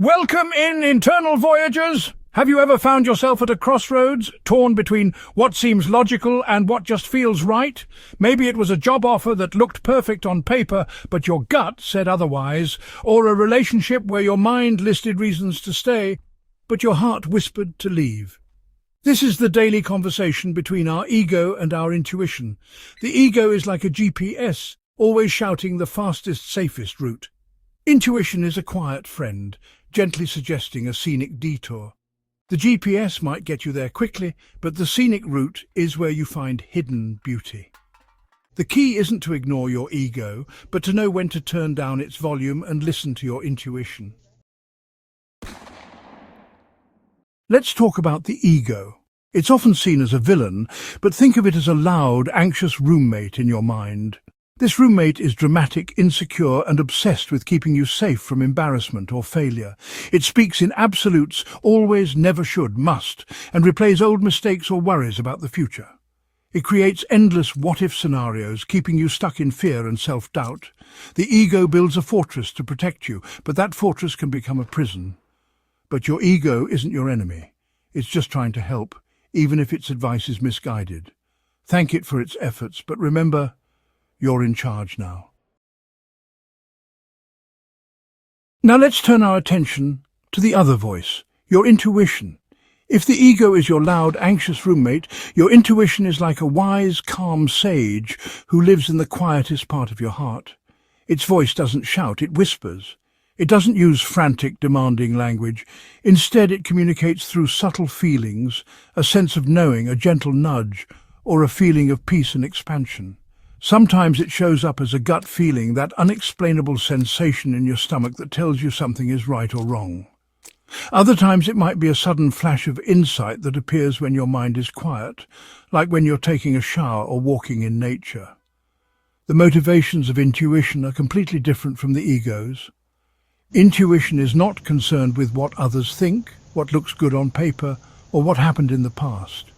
Welcome in, internal voyagers! Have you ever found yourself at a crossroads, torn between what seems logical and what just feels right? Maybe it was a job offer that looked perfect on paper, but your gut said otherwise, or a relationship where your mind listed reasons to stay, but your heart whispered to leave. This is the daily conversation between our ego and our intuition. The ego is like a GPS, always shouting the fastest, safest route. Intuition is a quiet friend, gently suggesting a scenic detour. The GPS might get you there quickly, but the scenic route is where you find hidden beauty. The key isn't to ignore your ego, but to know when to turn down its volume and listen to your intuition. Let's talk about the ego. It's often seen as a villain, but think of it as a loud, anxious roommate in your mind. This roommate is dramatic, insecure, and obsessed with keeping you safe from embarrassment or failure. It speaks in absolutes, always, never, should, must, and replays old mistakes or worries about the future. It creates endless what-if scenarios, keeping you stuck in fear and self-doubt. The ego builds a fortress to protect you, but that fortress can become a prison. But your ego isn't your enemy. It's just trying to help, even if its advice is misguided. Thank it for its efforts, but remember, you're in charge now. Now let's turn our attention to the other voice, your intuition. If the ego is your loud, anxious roommate, your intuition is like a wise, calm sage who lives in the quietest part of your heart. Its voice doesn't shout, it whispers. It doesn't use frantic, demanding language. Instead, it communicates through subtle feelings, a sense of knowing, a gentle nudge, or a feeling of peace and expansion. Sometimes it shows up as a gut feeling, that unexplainable sensation in your stomach that tells you something is right or wrong. Other times it might be a sudden flash of insight that appears when your mind is quiet, like when you're taking a shower or walking in nature. The motivations of intuition are completely different from the ego's. Intuition is not concerned with what others think, what looks good on paper, or what happened in the past.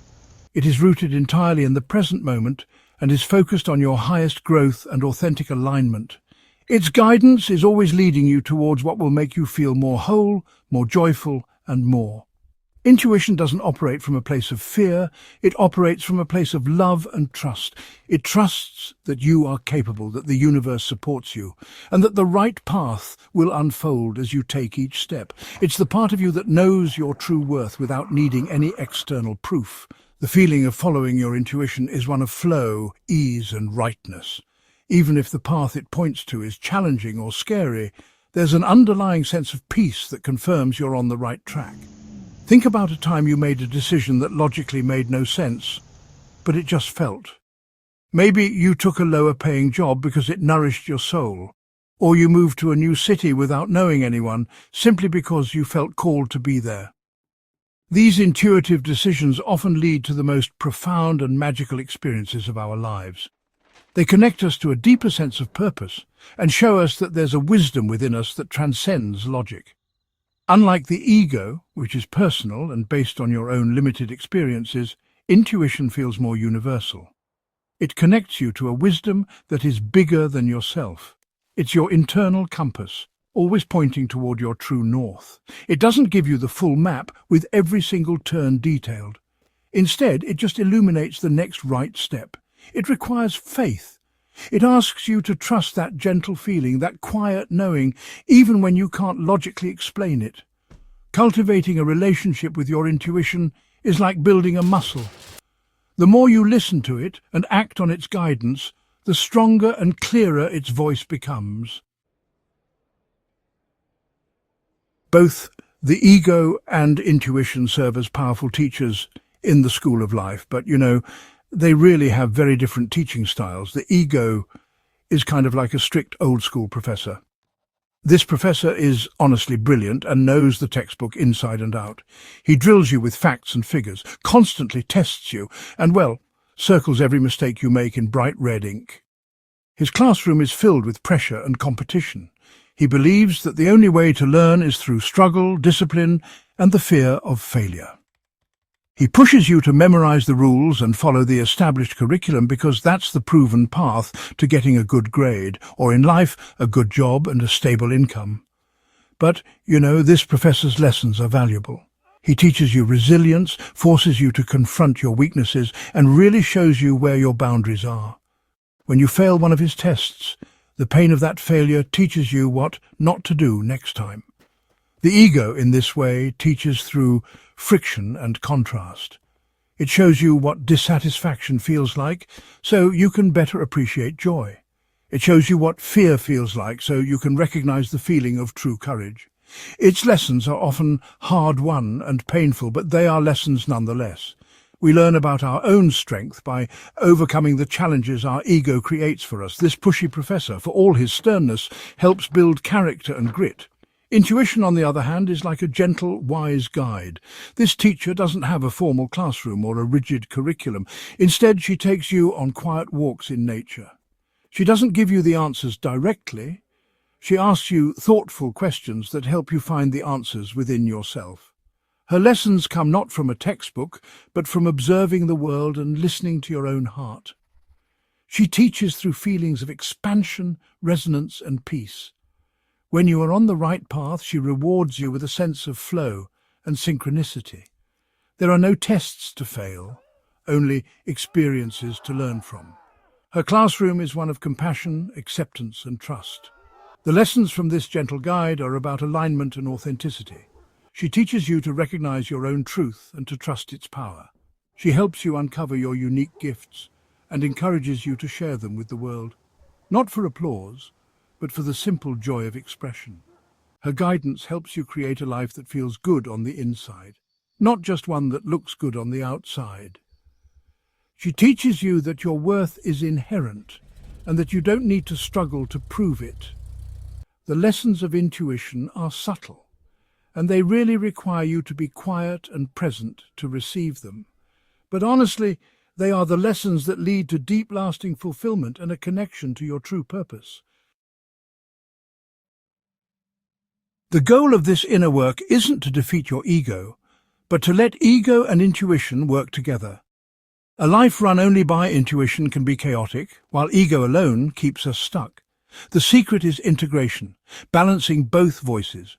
It is rooted entirely in the present moment and is focused on your highest growth and authentic alignment. Its guidance is always leading you towards what will make you feel more whole, more joyful, and more. Intuition doesn't operate from a place of fear, it operates from a place of love and trust. It trusts that you are capable, that the universe supports you, and that the right path will unfold as you take each step. It's the part of you that knows your true worth without needing any external proof. The feeling of following your intuition is one of flow, ease, and rightness. Even if the path it points to is challenging or scary, there's an underlying sense of peace that confirms you're on the right track. Think about a time you made a decision that logically made no sense, but it just felt. Maybe you took a lower-paying job because it nourished your soul, or you moved to a new city without knowing anyone, simply because you felt called to be there. These intuitive decisions often lead to the most profound and magical experiences of our lives. They connect us to a deeper sense of purpose and show us that there's a wisdom within us that transcends logic. Unlike the ego, which is personal and based on your own limited experiences, intuition feels more universal. It connects you to a wisdom that is bigger than yourself. It's your internal compass, always pointing toward your true north. It doesn't give you the full map with every single turn detailed. Instead, it just illuminates the next right step. It requires faith. It asks you to trust that gentle feeling, that quiet knowing, even when you can't logically explain it. Cultivating a relationship with your intuition is like building a muscle. The more you listen to it and act on its guidance, the stronger and clearer its voice becomes. Both the ego and intuition serve as powerful teachers in the school of life, but they really have very different teaching styles. The ego is kind of like a strict old-school professor. This professor is honestly brilliant and knows the textbook inside and out. He drills you with facts and figures, constantly tests you, and, circles every mistake you make in bright red ink. His classroom is filled with pressure and competition. He believes that the only way to learn is through struggle, discipline, and the fear of failure. He pushes you to memorize the rules and follow the established curriculum because that's the proven path to getting a good grade, or in life, a good job and a stable income. But, this professor's lessons are valuable. He teaches you resilience, forces you to confront your weaknesses, and really shows you where your boundaries are. When you fail one of his tests, the pain of that failure teaches you what not to do next time. The ego, in this way, teaches through friction and contrast. It shows you what dissatisfaction feels like, so you can better appreciate joy. It shows you what fear feels like, so you can recognize the feeling of true courage. Its lessons are often hard-won and painful, but they are lessons nonetheless. We learn about our own strength by overcoming the challenges our ego creates for us. This pushy professor, for all his sternness, helps build character and grit. Intuition, on the other hand, is like a gentle, wise guide. This teacher doesn't have a formal classroom or a rigid curriculum. Instead, she takes you on quiet walks in nature. She doesn't give you the answers directly. She asks you thoughtful questions that help you find the answers within yourself. Her lessons come not from a textbook, but from observing the world and listening to your own heart. She teaches through feelings of expansion, resonance, and peace. When you are on the right path, she rewards you with a sense of flow and synchronicity. There are no tests to fail, only experiences to learn from. Her classroom is one of compassion, acceptance, and trust. The lessons from this gentle guide are about alignment and authenticity. She teaches you to recognize your own truth and to trust its power. She helps you uncover your unique gifts and encourages you to share them with the world, not for applause, but for the simple joy of expression. Her guidance helps you create a life that feels good on the inside, not just one that looks good on the outside. She teaches you that your worth is inherent and that you don't need to struggle to prove it. The lessons of intuition are subtle, and they really require you to be quiet and present to receive them. But honestly, they are the lessons that lead to deep, lasting fulfillment and a connection to your true purpose. The goal of this inner work isn't to defeat your ego, but to let ego and intuition work together. A life run only by intuition can be chaotic, while ego alone keeps us stuck. The secret is integration, balancing both voices.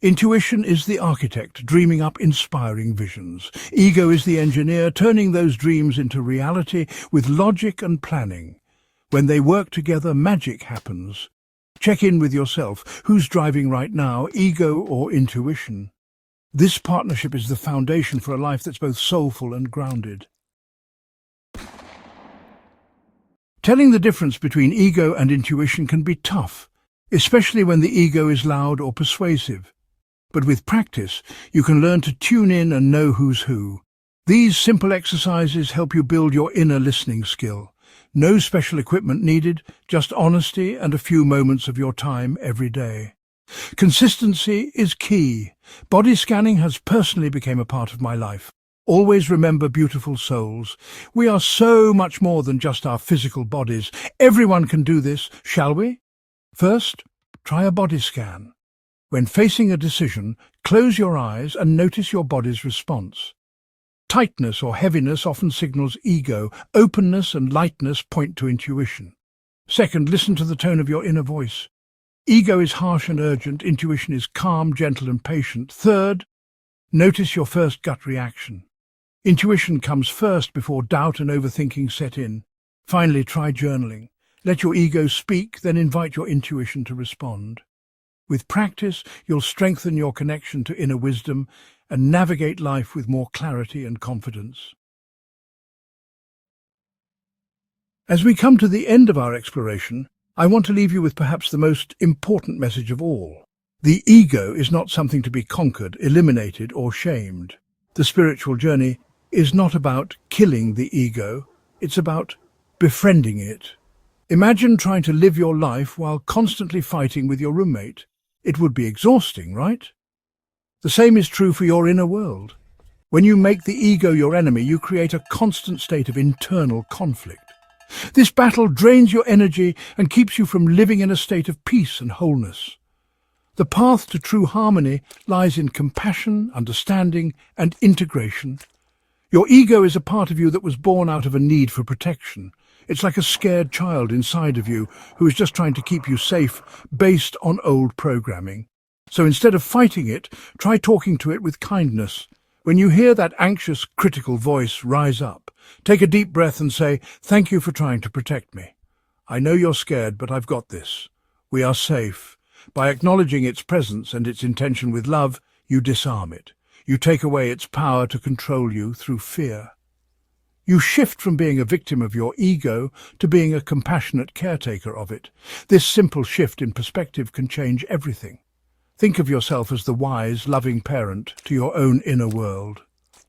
Intuition is the architect, dreaming up inspiring visions. Ego is the engineer, turning those dreams into reality with logic and planning. When they work together, magic happens. Check in with yourself. Who's driving right now, ego or intuition? This partnership is the foundation for a life that's both soulful and grounded. Telling the difference between ego and intuition can be tough, especially when the ego is loud or persuasive. But with practice, you can learn to tune in and know who's who. These simple exercises help you build your inner listening skill. No special equipment needed, just honesty and a few moments of your time every day. Consistency is key. Body scanning has personally become a part of my life. Always remember, beautiful souls, we are so much more than just our physical bodies. Everyone can do this, shall we? First, try a body scan. When facing a decision, close your eyes and notice your body's response. Tightness or heaviness often signals ego. Openness and lightness point to intuition. Second, listen to the tone of your inner voice. Ego is harsh and urgent. Intuition is calm, gentle, and patient. Third, notice your first gut reaction. Intuition comes first before doubt and overthinking set in. Finally, try journaling. Let your ego speak, then invite your intuition to respond. With practice, you'll strengthen your connection to inner wisdom and navigate life with more clarity and confidence. As we come to the end of our exploration, I want to leave you with perhaps the most important message of all. The ego is not something to be conquered, eliminated, or shamed. The spiritual journey is not about killing the ego, it's about befriending it. Imagine trying to live your life while constantly fighting with your roommate. It would be exhausting, right? The same is true for your inner world. When you make the ego your enemy, you create a constant state of internal conflict. This battle drains your energy and keeps you from living in a state of peace and wholeness. The path to true harmony lies in compassion, understanding, and integration. Your ego is a part of you that was born out of a need for protection. It's like a scared child inside of you who is just trying to keep you safe based on old programming. So instead of fighting it, try talking to it with kindness. When you hear that anxious, critical voice rise up, take a deep breath and say, "Thank you for trying to protect me. I know you're scared, but I've got this. We are safe." By acknowledging its presence and its intention with love, you disarm it. You take away its power to control you through fear. You shift from being a victim of your ego to being a compassionate caretaker of it. This simple shift in perspective can change everything. Think of yourself as the wise, loving parent to your own inner world.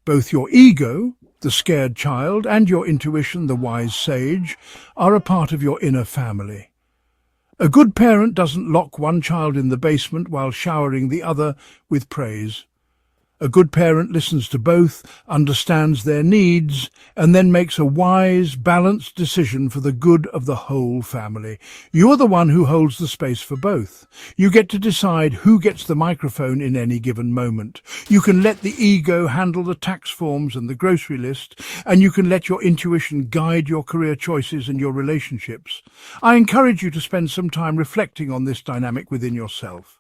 Both your ego, the scared child, and your intuition, the wise sage, are a part of your inner family. A good parent doesn't lock one child in the basement while showering the other with praise. A good parent listens to both, understands their needs, and then makes a wise, balanced decision for the good of the whole family. You're the one who holds the space for both. You get to decide who gets the microphone in any given moment. You can let the ego handle the tax forms and the grocery list, and you can let your intuition guide your career choices and your relationships. I encourage you to spend some time reflecting on this dynamic within yourself.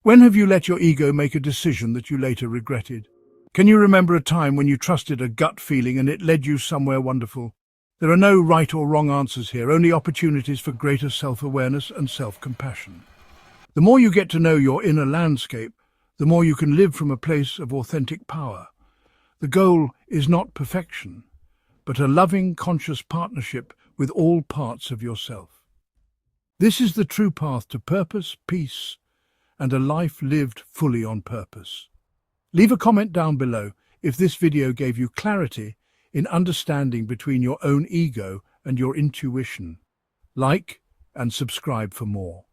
When have you let your ego make a decision that you later regretted? Can you remember a time when you trusted a gut feeling and it led you somewhere wonderful? There are no right or wrong answers here, only opportunities for greater self-awareness and self-compassion. The more you get to know your inner landscape, the more you can live from a place of authentic power. The goal is not perfection, but a loving, conscious partnership with all parts of yourself. This is the true path to purpose, peace, and a life lived fully on purpose. Leave a comment down below if this video gave you clarity in understanding between your own ego and your intuition. Like and subscribe for more.